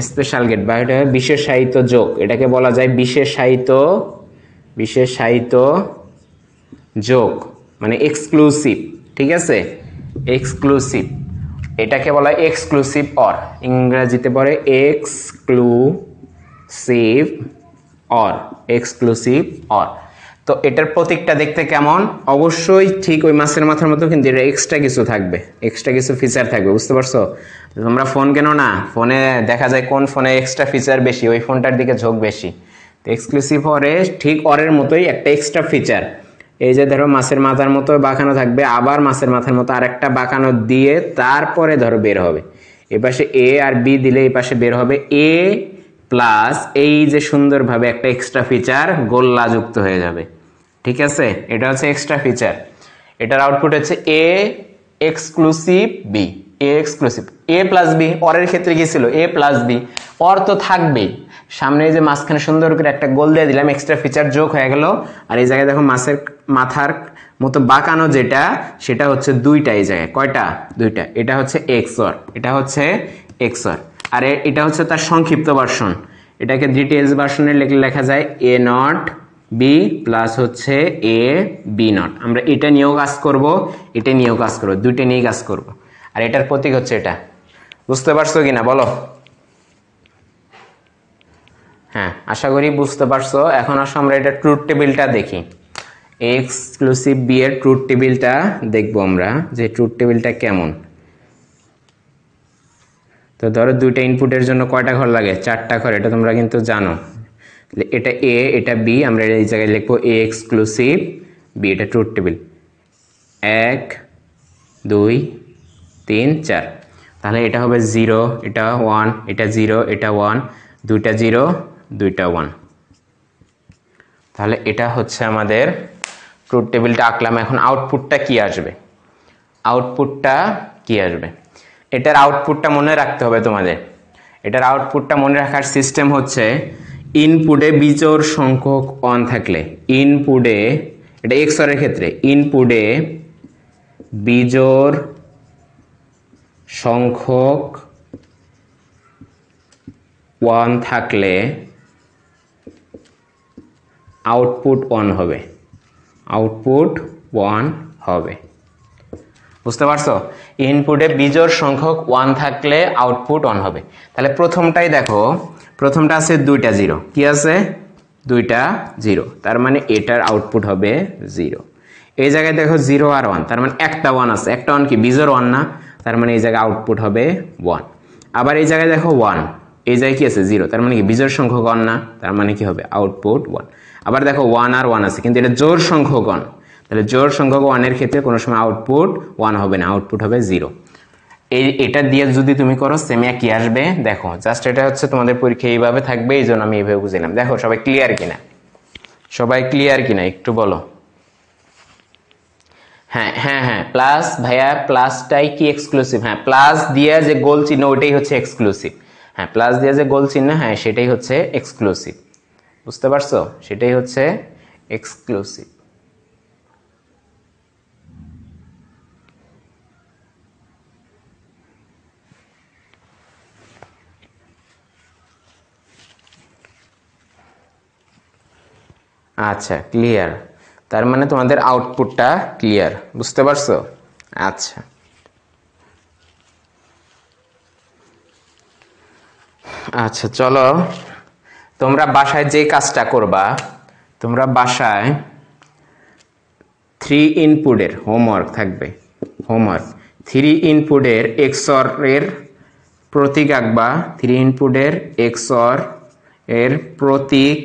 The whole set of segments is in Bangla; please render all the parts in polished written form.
স্পেশাল গেট বা এটা বিশেষায়িত যোগ, এটাকে বলা যায় বিশেষায়িত যোগ, মানে এক্সক্লুসিভ। ঠিক আছে, এক্সক্লুসিভ, এটাকে বলা হয় এক্সক্লুসিভ অর, ইংরেজিতে পড়ে এক্সক্লুসিভ অর, এক্সক্লুসিভ অর। তো এটার প্রতীকটা দেখতে কেমন? অবশ্যই ঠিক ওই মাছের মাথার মতো, কিন্তু এটা এক্সট্রা কিছু থাকবে, এক্সট্রা কিছু ফিচার থাকবে, বুঝতে পারছো? তোমরা ফোন কেনো না, ফোনে দেখা যায় কোন ফোনে এক্সট্রা ফিচার বেশি, ওই ফোনটার দিকে ঝোঁক বেশি। তো এক্সক্লুসিভ অরে ঠিক অরের মতোই একটা এক্সট্রা ফিচার, এই যে ধরো মাছের মাথার মতো বাঁকানো থাকবে, আবার মাছের মাথার মতো আরেকটা বাঁকানো দিয়ে তারপরে ধরো বের হবে, এপাশে এ আর বি দিলে এই পাশে বের হবে এ প্লাস এই যে সুন্দরভাবে একটা এক্সট্রা ফিচার গোল্লা যুক্ত হয়ে যাবে। ঠিক আছে, এটা হচ্ছে এক্সট্রা ফিচার। এটার আউটপুট হচ্ছে A exclusive B, A exclusive A plus B. অরের ক্ষেত্রে কি ছিল? এ প্লাস বি, অর তো থাকবেই, সামনে যে মাঝখানে সুন্দর করে একটা গোল দিয়ে দিলাম, এক্সট্রা ফিচার যোগ হয়ে গেল। আর এই জায়গায় দেখো মাছের মাথার মতো বাঁকানো যেটা, সেটা হচ্ছে দুইটা, এই জায়গায় কয়টা? দুইটা। এটা হচ্ছে এক্স অর, এটা হচ্ছে এক্স অর, আর এটা হচ্ছে তার সংক্ষিপ্ত ভার্সন। এটাকে ডিটেলস ভার্সনে লেখা যায় এ নট বি প্লাস হচ্ছে এ বি নট। আমরা এটা নিয়েও কাজ করব, এটা নিয়েও কাজ করবো, দুইটা নিয়েই কাজ করব। আর এটার প্রতীক হচ্ছে এটা, বুঝতে পারছো কিনা বলো? হ্যাঁ, আশা করি বুঝতে পারছো। এখন আসো আমরা এটা ট্রুথ টেবিলটা দেখি, এক্সক্লুসিভ বি এর ট্রুথ টেবিলটা দেখবো আমরা, যে ট্রুথ টেবিলটা কেমন। তো ধরো দুইটা ইনপুটের জন্য কয়টা ঘর লাগে? 4টা ঘর, এটা তোমরা কিন্তু জানো। এটা এ, এটা বি, আমরা এই জায়গায় লিখবো এ এক্সক্লুসিভ বি। এটা ট্রুথ টেবিল 1 2 3 4। তাহলে এটা হবে 0, এটা 1, এটা 0, এটা 1, দুইটা 0 দুইটা 1। তাহলে এটা হচ্ছে আমাদের ট্রুথ টেবিলটা আঁকলাম। এখন আউটপুটটা কি আসবে? আউটপুটটা কি আসবে? এটার আউটপুটটা মনে রাখতে হবে তোমাদের। এটার আউটপুটটা মনে রাখার সিস্টেম হচ্ছে, ইনপুটে বিজোড় সংখ্যক 1 থাকলে, ইনপুটে, এটা এক্স অর এর ক্ষেত্রে, ইনপুটে বিজোড় সংখ্যক 1 থাকলে আউটপুট 1 হবে, আউটপুট 1 হবে, বুঝতে পারছো? ইনপুটে বিজোড় সংখ্যক 1 থাকলে আউটপুট 1 হবে। তাহলে প্রথমটাই দেখো, প্রথমটা আছে 2টা 0, কি আছে? 2টা 0, তার মানে এটার আউটপুট হবে 0। এই জায়গায় দেখো 0 আর 1, তার মানে একটা 1 আছে, একটা 1 কি বিজোড় 1 না, তার মানে এই জায়গায় আউটপুট হবে 1। আবার এই জায়গায় দেখো 1, এই জায়গায় কি আছে? 0, তার মানে কি বিজোড় সংখ্যক 1 না, তার মানে কি হবে? আউটপুট 1। আবার দেখো 1 আর 1 আছে, কিন্তু এটা জোড় সংখ্যক 1, তাহলে জোড় সংখ্যক 1 এর ক্ষেত্রে কোনো সময় আউটপুট 1 হবে না, আউটপুট হবে 0। এটা দিয়ে যদি তুমি করো সেম একই আসবে। দেখো জাস্ট এটা হচ্ছে তোমাদের পরীক্ষা এইভাবে থাকবে, এই জন্য আমি এইভাবে বুঝলাম। দেখো সবাই ক্লিয়ার কিনা, সবাই ক্লিয়ার কিনা একটু বলো। হ্যাঁ হ্যাঁ হ্যাঁ, প্লাস ভাইয়া, প্লাসটাই কি এক্সক্লুসিভ? হ্যাঁ, প্লাস দিয়ে যে গোল চিহ্ন ওইটাই হচ্ছে এক্সক্লুসিভ। হ্যাঁ, প্লাস দিয়ে যে গোল চিহ্ন, হ্যাঁ সেটাই হচ্ছে এক্সক্লুসিভ, বুঝতে পারছো? সেটাই হচ্ছে এক্সক্লুসিভ। আচ্ছা, ক্লিয়ার। তার মানে তোমাদের আউটপুটটা ক্লিয়ার, বুঝতে পারছো? আচ্ছা, আচ্ছা চলো, তোমরা বাসায় যে কাজটা করবা, তোমরা বাসায় 3 ইনপুটের হোমওয়ার্ক থাকবে। হোমওয়ার্ক 3 ইনপুটের এক্সঅর এর প্রতীক আঁকবা, 3 ইনপুটের এক্সঅর এর প্রতীক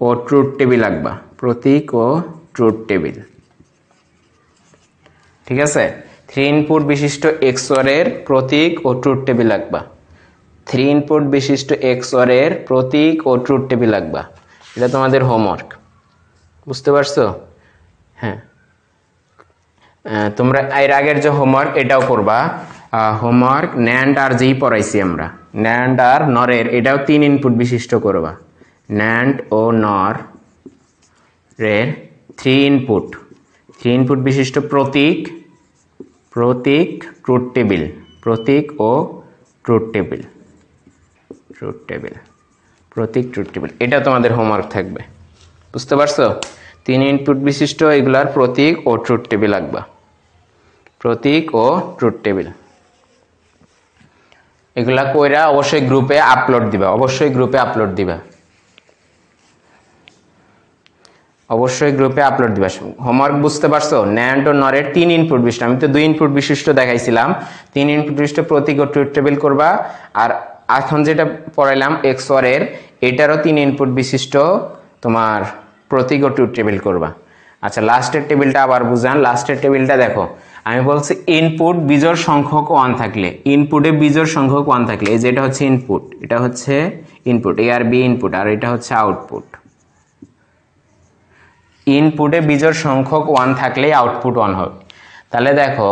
ও ট্রুথ টেবিল আঁকবা, প্রতীক ও ট্রুথ টেবিল। ঠিক আছে, 3 ইনপুট বিশিষ্ট এক্সঅর এর প্রতীক ও ট্রুথ টেবিল আঁকবা, 3 ইনপুট বিশিষ্ট এক্সঅর এর প্রতীক ও ট্রুথ টেবিল আঁকবা। এটা তোমাদের হোমওয়ার্ক, বুঝতে পারছো? হ্যাঁ, তোমরা এর আগের যে হোমওয়ার্ক এটাও করবা। হোমওয়ার্ক ন্যান্ড আর যেই পড়াইছি আমরা, ন্যান্ড আর নরের, এটাও 3 ইনপুট বিশিষ্ট করবা। ন্যান্ড ও নর এর 3 ইনপুট বিশিষ্ট প্রতীক, প্রতীক ট্রুথ টেবিল, প্রতীক ও ট্রুথ টেবিল, ট্রুথ টেবিল, প্রতীক ট্রুথ টেবিল, এটা তোমাদের হোমওয়ার্ক থাকবে। বুঝতে পারছো? 3 ইনপুট বিশিষ্ট এগুলার প্রতীক ও ট্রুথ টেবিল আঁকবা, প্রতীক ও ট্রুথ টেবিল। এগুলা কইরা অবশ্যই গ্রুপে আপলোড দিবা, অবশ্যই গ্রুপে আপলোড দিবা, অবশ্যই গ্রুপে আপলোড দিবা। হোমওয়ার্ক বুঝতে পারছো? ন্যান্ড ও নরের 3 ইনপুট বিশিষ্ট, আমি তো 2 ইনপুট বিশিষ্ট দেখাইছিলাম, 3 ইনপুট বিশিষ্ট প্রতীক ও ট্রুথ টেবিল করবা। আর এখন যেটা পড়াইলাম XOR এর, এটারও 3 ইনপুট বিশিষ্ট তোমার প্রতীক ও ট্রুথ টেবিল করবা। আচ্ছা, লাস্টের টেবিলটা আবার বুঝান। লাস্টের টেবিলটা দেখো, আমি বলছি ইনপুট বিজোড় সংখ্যক 1 থাকলে, ইনপুটে বিজোড় সংখ্যক 1 থাকলে, এই যে এটা হচ্ছে ইনপুট, এটা হচ্ছে ইনপুট, এ আর বি ইনপুট, আর এটা হচ্ছে আউটপুট। ইনপুটে বিজোড় সংখ্যক 1 থাকলেই আউটপুট 1 হবে। তাহলে দেখো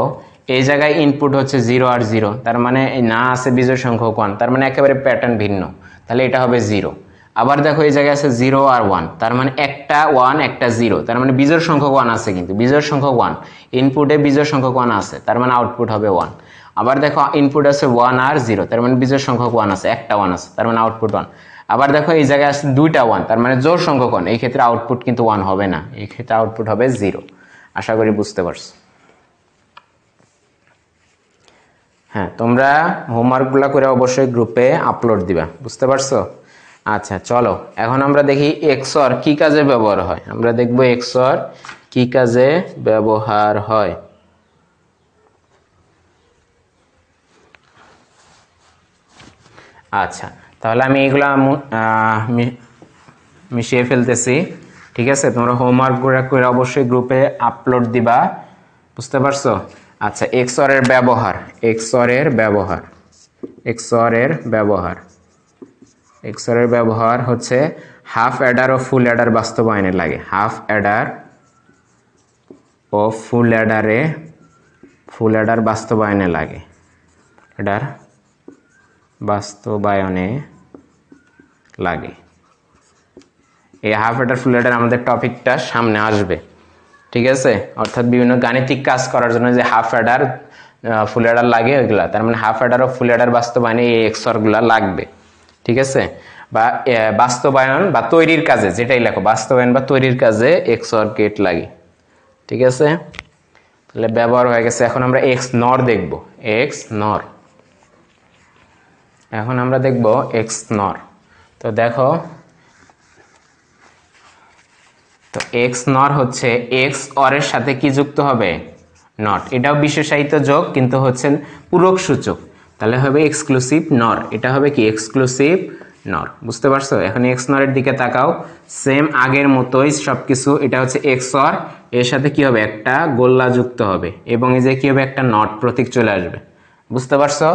এই জায়গায় ইনপুট হচ্ছে 0 আর 0, তার মানে না আছে বিজোড় সংখ্যক 1, তার মানে একেবারে প্যাটার্ন ভিন্ন, তাহলে এটা হবে 0। আবার দেখো এই জায়গায় আছে 0 আর 1, তার মানে একটা 1 একটা 0, তার মানে বিজোড় সংখ্যক 1 আছে, কিন্তু বিজোড় সংখ্যক 1, ইনপুটে বিজোড় সংখ্যক 1 আছে, তার মানে আউটপুট হবে 1। আবার দেখো ইনপুট আছে 1 আর 0, তার মানে বিজোড় সংখ্যক 1 আছে, একটা 1 আছে, তার মানে আউটপুট 1। আবার দেখো এই জায়গায় আছে দুইটা 1, তার মানে জোড় সংখ্যক 1, এই ক্ষেত্রে আউটপুট কিন্তু 1 হবে না, এই ক্ষেত্রে আউটপুট হবে 0। আশা করি বুঝতে পারছো। হ্যাঁ, তোমরা হোমওয়ার্কগুলো করে অবশ্যই গ্রুপে আপলোড দিবা। বুঝতে পারছো? আচ্ছা চলো এখন আমরা দেখি XOR কি কাজে ব্যবহার হয়। আমরা দেখব XOR কি কাজে ব্যবহার হয়। আচ্ছা, তাহলে আমি এগুলা মিশিয়ে ফেলতেছি, ঠিক আছে? তোমরা হোমওয়ার্কগুলো করে অবশ্যই গ্রুপে আপলোড দিবা। বুঝতে পারছো? আচ্ছা, XOR এর ব্যবহার, XOR এর ব্যবহার, XOR এর ব্যবহার, XOR এর ব্যবহার হচ্ছে হাফ অ্যাডার ও ফুল অ্যাডার বাস্তবায়নে লাগে। হাফ অ্যাডার ও ফুল অ্যাডারে, ফুল অ্যাডার বাস্তবায়নে লাগে, অ্যাডার বাস্তবায়নে লাগে। এই হাফ অ্যাডার ফুল অ্যাডার আমাদের টপিকটা সামনে আসবে, ঠিক আছে? অর্থাৎ বিভিন্ন গাণিতিক কাজ করার জন্য যে হাফ অ্যাডার ফুল অ্যাডার লাগে ওইগুলা, তার মানে হাফ অ্যাডার ও ফুল অ্যাডার বাস্তবায়নে এই XOR গুলা লাগবে, ঠিক আছে? বা বাস্তবায়ন বা তৈরির কাজে, যেটাই লেখো, বাস্তবায়ন বা তৈরির কাজে XOR গেট লাগে, ঠিক আছে? তাহলে ব্যবহার হয়ে গেছে। এখন আমরা XNOR দেখব, XNOR। এখন আমরা দেখব XNOR। তো দেখো, তো XNOR হচ্ছে XOR এর সাথে কি যুক্ত হবে? নট। এটাও বিশেষায়িত যোগ, কিন্তু হচ্ছে পূরক সূচক, তাহলে হবে এক্সক্লুসিভ NOR। এটা হবে কি? Exclusive NOR। বুঝতে পারছো? এখন XNOR এর দিকে তাকাও, সেম আগের মতোই সবকিছু। এটা হচ্ছে XOR, এর সাথে কি হবে? একটা গোল্লা যুক্ত হবে, এবং এই যে কি হবে? একটা নট প্রতীক চলে আসবে। বুঝতে পারছো?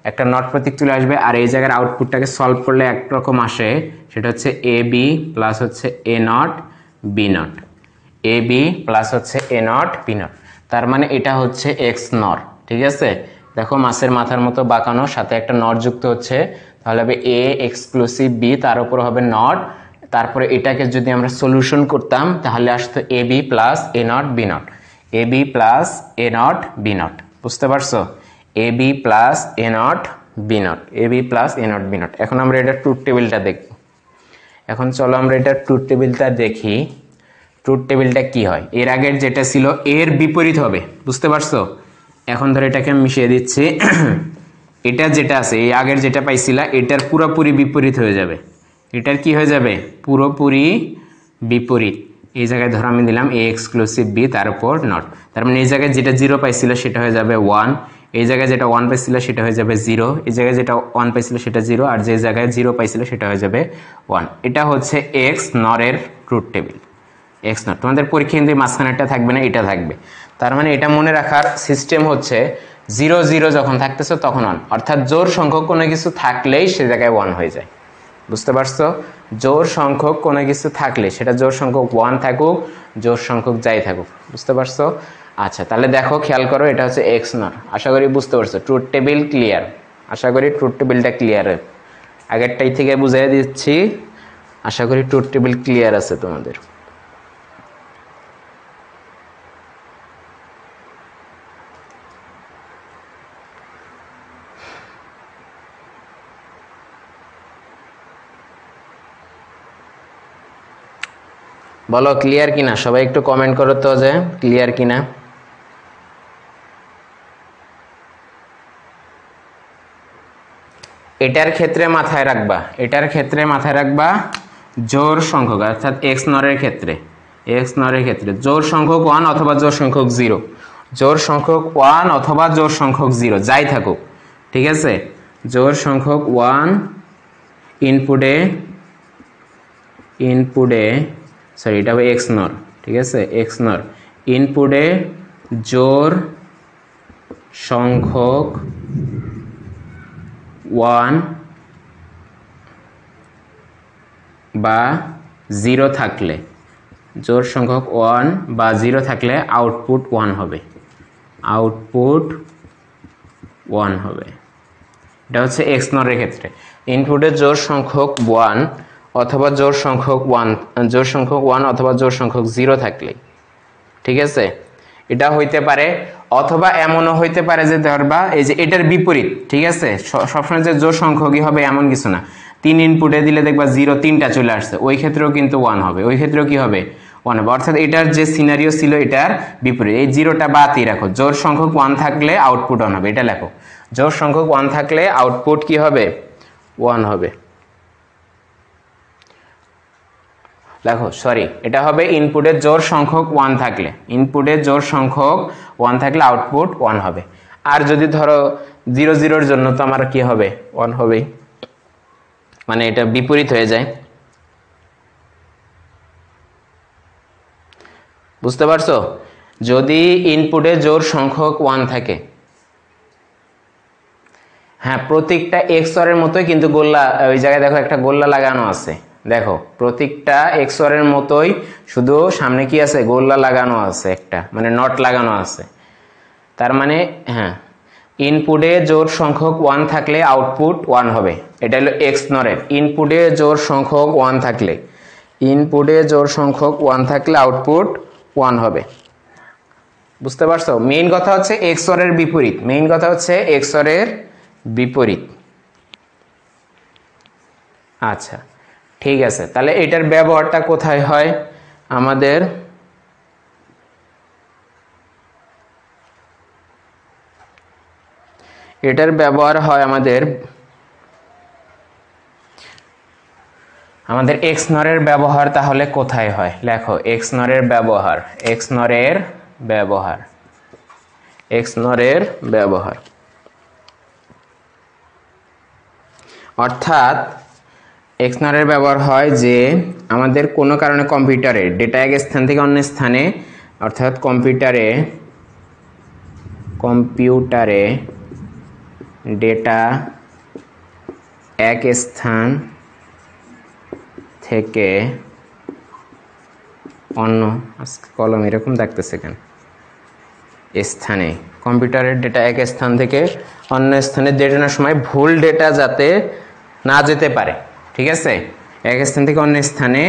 একটা নট প্রতীক চলে আসবে। আর এই জায়গার আউটপুটটাকে সলভ করলে একরকম আসে, সেটা হচ্ছে AB প্লাস হচ্ছে A0 B0, AB প্লাস হচ্ছে A0 B0, তার মানে এটা হচ্ছে XNOR, ঠিক আছে? দেখো মাছের মাথার মতো বাঁকানো, সাথে একটা নট যুক্ত হচ্ছে, তাহলে হবে A এক্সক্লুসিভ B, তার উপর হবে নট, তারপরে এটাকে যদি আমরা সলিউশন করতাম তাহলে আসতো AB plus A0 B0, AB plus A0 B0। বুঝতে পারছো? AB plus A0 B0, AB plus A0 B0। এখন আমরা এটা ট্রুথ টেবিলটা দেখব। এখন চলো আমরা এটা ট্রুথ টেবিলটা দেখি। ট্রুথ টেবিলটা কি হয়? এর আগের যেটা ছিল এর বিপরীত হবে। বুঝতে পারছো? এখন ধর এটাকে আমি মিশিয়ে দিচ্ছি। এটা যেটা আছে, এই আগের যেটা পাইছিলা, এটার পুরোপুরি বিপরীত হয়ে যাবে। এটার কি হয়ে যাবে? পুরোপুরি বিপরীত। এই জায়গায় ধর আমি দিলাম A এক্সক্লুসিভ B, তার উপর নট, তার মানে এই জায়গায় যেটা 0 পাইছিল সেটা হয়ে যাবে 1, এই জায়গায় যেটা 1 পাইছিল সেটা হয়ে যাবে 0, এই জায়গায় যেটা 1 পাইছিল সেটা 0, আর যে জায়গায় 0 পাইছিল সেটা হয়ে যাবে 1। এটা হচ্ছে XNOR এর ট্রুথ টেবিল। XNOR তোমাদের পরীক্ষা কিন্তু মাঝখানেরটা থাকবে না, এটা থাকবে। তার মানে এটা মনে রাখার সিস্টেম হচ্ছে 0 0 যখন থাকতেছে তখন 1, অর্থাৎ জোড় সংখ্যক কোনো কিছু থাকলেই সে জায়গায় 1 হয়ে যায়। বুঝতে পারছো? জোড় সংখ্যক কোনো কিছু থাকলে, সেটা জোড় সংখ্যক 1 থাকুক, জোড় সংখ্যক যাই থাকুক। বুঝতে পারছো? আচ্ছা, তাহলে দেখো, খেয়াল করো, এটা হচ্ছে XNOR। আশা করি বুঝতে পারছো। Truth table clear? আশা করি ট্রুথ টেবিলটা ক্লিয়ার। আগেরটাই থেকে বুঝিয়ে দিচ্ছি, আশা করি ট্রুথ টেবিল ক্লিয়ার আছে তোমাদের। বলো ক্লিয়ার কিনা, সবাই একটু কমেন্ট করো তো যে ক্লিয়ার কিনা। এটার ক্ষেত্রে মাথায় রাখবা, এটার ক্ষেত্রে মাথায় রাখবা জোড় সংখ্যক অর্থাৎ এক্স নরের ক্ষেত্রে, এক্স নরের ক্ষেত্রে জোড় সংখ্যক 1 অথবা জোড় সংখ্যক 0, জোড় সংখ্যক 1 অথবা জোড় সংখ্যক 0 যাই থাকুক, ঠিক আছে। জোড় সংখ্যক 1 ইনপুটে সরি এটা হবে এক্স নর, ঠিক আছে, এক্স নর ইনপুটে জোড় সংখ্যক 1 বা 0 থাকলে, জোড় সংখ্যক 1 বা 0 থাকলে আউটপুট 1 হবে, আউটপুট 1 হবে। এটা হচ্ছে এক্স নরের ক্ষেত্রে ইনপুটের জোড় সংখ্যক 1 অথবা জোড় সংখ্যক 1 অথবা জোড় সংখ্যক 0 থাকলে, ঠিক আছে। এটা হইতে পারে অথবা এমনও হইতে পারে যে ধরবা এই যে এটার বিপরীত, ঠিক আছে, সবসময় যে জোড় সংখ্যকই হবে এমন কিছু না। 3 ইনপুটে দিলে দেখবা 0 3টা চলে আসছে, ওই ক্ষেত্রেও কিন্তু 1 হবে, ওই ক্ষেত্রেও কি হবে 1 হবে। অর্থাৎ এটার যে সিনারিও ছিল এটার বিপরীত, এই 0টা বাদই রাখো, জোড় সংখ্যক 1 থাকলে আউটপুট 1 হবে, এটা লেখো। জোড় সংখ্যক 1 থাকলে আউটপুট কি হবে 1 হবে, দেখো সরি এটা হবে ইনপুটের জোড় সংখ্যক 1 থাকলে, ইনপুটের জোড় সংখ্যক 1 থাকলে আউটপুট 1 হবে। আর যদি ধরো 0 0 এর জন্য তো আমার কি হবে 1 হবেই, মানে এটা বিপরীত হয়ে যায়, বুঝতে পারছো। যদি ইনপুটে জোড় সংখ্যক 1 থাকে, হ্যাঁ প্রত্যেকটা এক্সরের মতোই কিন্তু গোল্লা, ওই জায়গায় দেখো একটা গোল্লা লাগানো আছে, দেখো প্রত্যেকটা এক্সরের মতোই, শুধু সামনে কি আছে গোল্লা লাগানো আছে একটা, মানে নট লাগানো আছে। তার মানে হ্যাঁ ইনপুটে জোড় সংখ্যক 1 থাকলে আউটপুট 1 হবে, এটা হলো এক্স নরের। ইনপুটে জোড় সংখ্যক 1 থাকলে, ইনপুটে জোড় সংখ্যক 1 থাকলে আউটপুট 1 হবে, বুঝতে পারছো। মেইন কথা হচ্ছে এক্সরের বিপরীত, মেইন কথা হচ্ছে এক্সরের বিপরীত। আচ্ছা ঠিক আছে, তাহলে এটার ব্যবহারটা কোথায় হয় আমাদের, এটার ব্যবহার হয় আমাদের এক্স নরের ব্যবহার তাহলে কোথায় হয়, লেখো এক্স নরের ব্যবহার, এক্স নরের ব্যবহার, এক্স নরের ব্যবহার অর্থাৎ এক্স নরের ব্যবহার হয় যে আমাদের কোনো কারণে কম্পিউটারে ডেটা এক স্থান থেকে অন্য স্থানে, অর্থাৎ কম্পিউটারে ডেটা এক স্থান থেকে অন্য, কলম এরকম দেখতেছে কেন, স্থানে কম্পিউটারের ডেটা এক স্থান থেকে অন্য স্থানে ডেটানোর সময় ভুল ডেটা যাতে না যেতে পারে, ঠিক আছে, এক স্থান থেকে অন্য স্থানে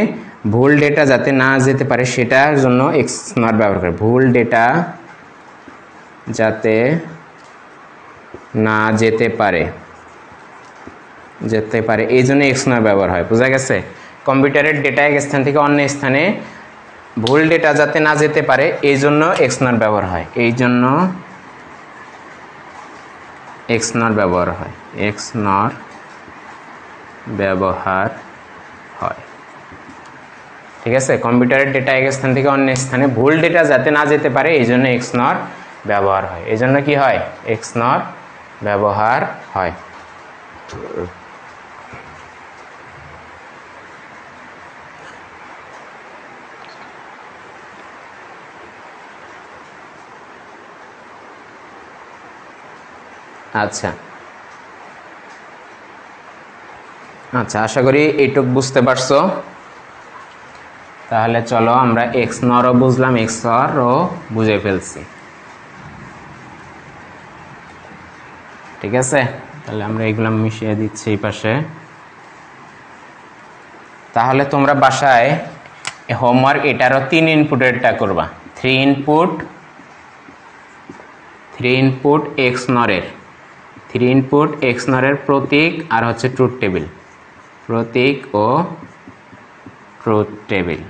ভুল ডেটা যাতে না যেতে পারে সেটার জন্য এক্স নর ব্যবহার করে, ভুল ডেটা যাতে না যেতে পারে এই জন্য এক্স নর ব্যবহার হয়, বোঝা গেছে। কম্পিউটারের ডেটা এক স্থান থেকে অন্য স্থানে ভুল ডেটা যাতে না যেতে পারে এই জন্য এক্স নর ব্যবহার হয়, এই জন্য এক্স নর ব্যবহার হয়, এক্স নর ব্যবহার হয়, ঠিক আছে। কম্পিউটারের ডেটা এক স্থান থেকে অন্য স্থানে ভুল ডেটা যাতে না যেতে পারে এই জন্য এক্স নর ব্যবহার হয়, এই জন্য কি হয় এক্স নর ব্যবহার হয়। আচ্ছা আচ্ছা আশা করি এইটুক বুঝতে পারছো। তাহলে চলো আমরা এক্স নরও বুঝলাম, এক্স নরও বুঝে ফেলছি, ঠিক আছে। তাহলে আমরা এগুলো মিশিয়ে দিচ্ছি এই পাশে। তাহলে তোমরা বাসায় হোমওয়ার্ক এটারও 3 ইনপুটেরটা করবা, 3 ইনপুট এক্স নরের, 3 ইনপুট এক্স নরের প্রতীক আর হচ্ছে ট্রুথ টেবিল, প্রতীক ও ট্রুথ টেবিল,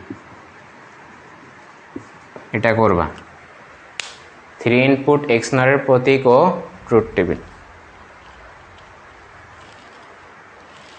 এটা করবা 3 ইনপুট এক্স নরের প্রতীক ও ট্রুথ টেবিল।